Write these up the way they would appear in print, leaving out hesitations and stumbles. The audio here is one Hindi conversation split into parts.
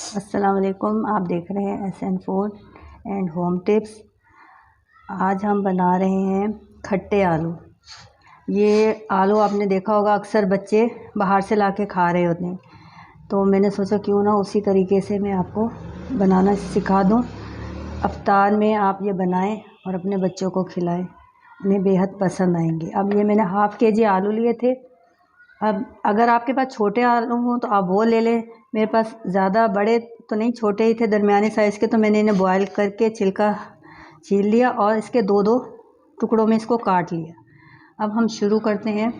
अस्सलाम वालेकुम। आप देख रहे हैं SN food and home tips. आज हम बना रहे हैं खट्टे आलू। ये आलू आपने देखा होगा, अक्सर बच्चे बाहर से लाके खा रहे होते हैं, तो मैंने सोचा क्यों ना उसी तरीके से मैं आपको बनाना सिखा दूं। अफ्तार में आप ये बनाएं और अपने बच्चों को खिलाएं, उन्हें बेहद पसंद आएंगे। अब ये मैंने हाफ़ केजी आलू लिए थे। अब अगर आपके पास छोटे आलू हों तो आप वो ले लें। मेरे पास ज़्यादा बड़े तो नहीं, छोटे ही थे, दरमियाने साइज़ के, तो मैंने इन्हें बॉयल करके छिलका छील लिया और इसके दो दो टुकड़ों में इसको काट लिया। अब हम शुरू करते हैं।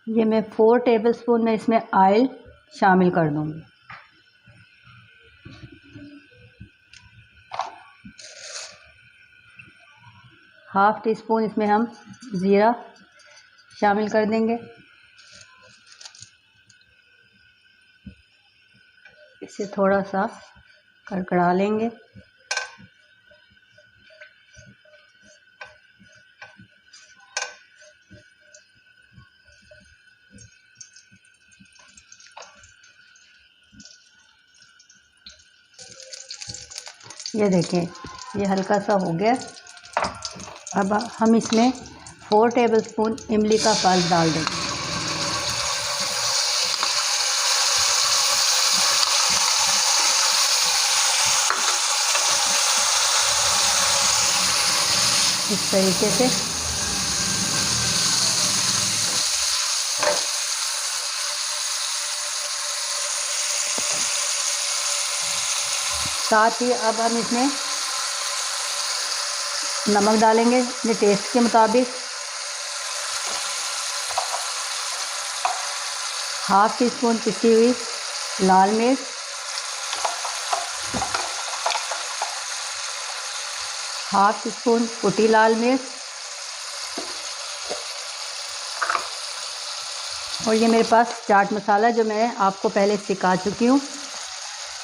ये मैं 4 टेबलस्पून में इसमें ऑयल शामिल कर दूँगी। हाफ़ टी स्पून इसमें हम ज़ीरा शामिल कर देंगे। इसे थोड़ा सा कड़कड़ा लेंगे। ये देखें, ये हल्का सा हो गया। अब हम इसमें 4 टेबलस्पून इमली का फल डाल देंगे। इस तरीके से साथ ही अब हम इसमें नमक डालेंगे अपने टेस्ट के मुताबिक। हाफ़ टी स्पून पिसी हुई लाल मिर्च, हाफ़ टी स्पून कुटी लाल मिर्च, और ये मेरे पास चाट मसाला जो मैं आपको पहले सिखा चुकी हूँ।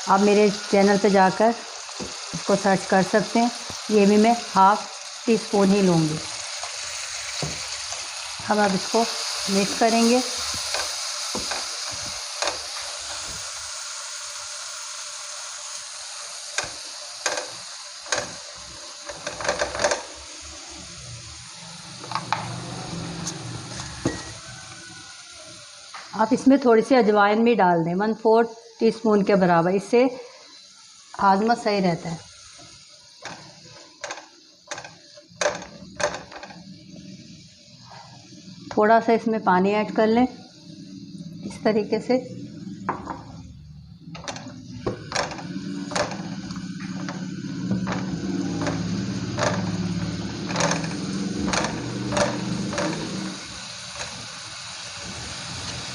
आप मेरे चैनल पे जाकर इसको सर्च कर सकते हैं। ये भी मैं हाफ़ टी स्पून ही लूँगी। हम अब इसको मिक्स करेंगे। आप इसमें थोड़ी सी अजवाइन भी डाल दें, 1/4 टीस्पून के बराबर। इससे हाजमा सही रहता है। थोड़ा सा इसमें पानी ऐड कर लें इस तरीके से।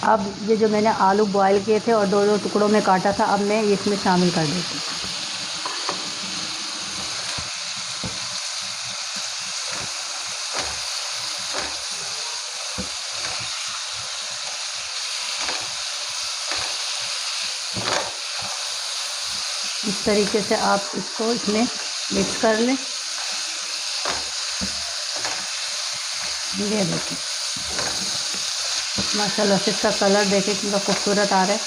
अब ये जो मैंने आलू बॉयल किए थे और दो दो टुकड़ों में काटा था, अब मैं इसमें शामिल कर देती हूँ। इस तरीके से आप इसको इसमें मिक्स कर लें। ये देखें, माशाल्लाह से इसका कलर देखें कितना खूबसूरत आ रहा है।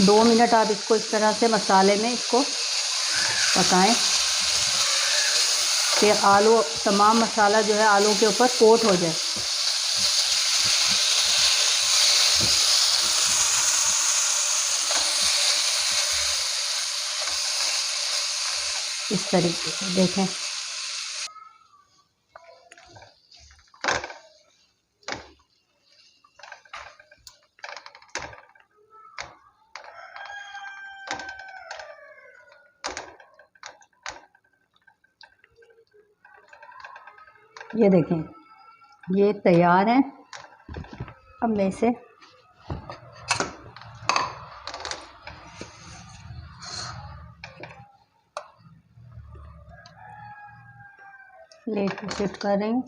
दो मिनट आप इसको इस तरह से मसाले में इसको पकाएं कि आलू, तमाम मसाला जो है आलू के ऊपर कोट हो जाए। इस तरीके से देखें। ये देखें, ये तैयार है। अब मैं इसे प्लेट पे शिफ्ट कर रही हूँ।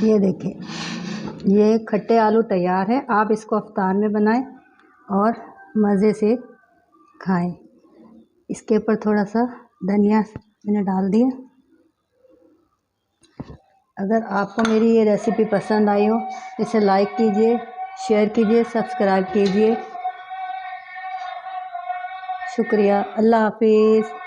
ये देखें, ये खट्टे आलू तैयार है। आप इसको अफ्तार में बनाएं और मज़े से खाएं। इसके ऊपर थोड़ा सा धनिया मैंने डाल दिया। अगर आपको मेरी ये रेसिपी पसंद आई हो तो इसे लाइक कीजिए, शेयर कीजिए, सब्सक्राइब कीजिए। शुक्रिया। अल्लाह हाफिज़।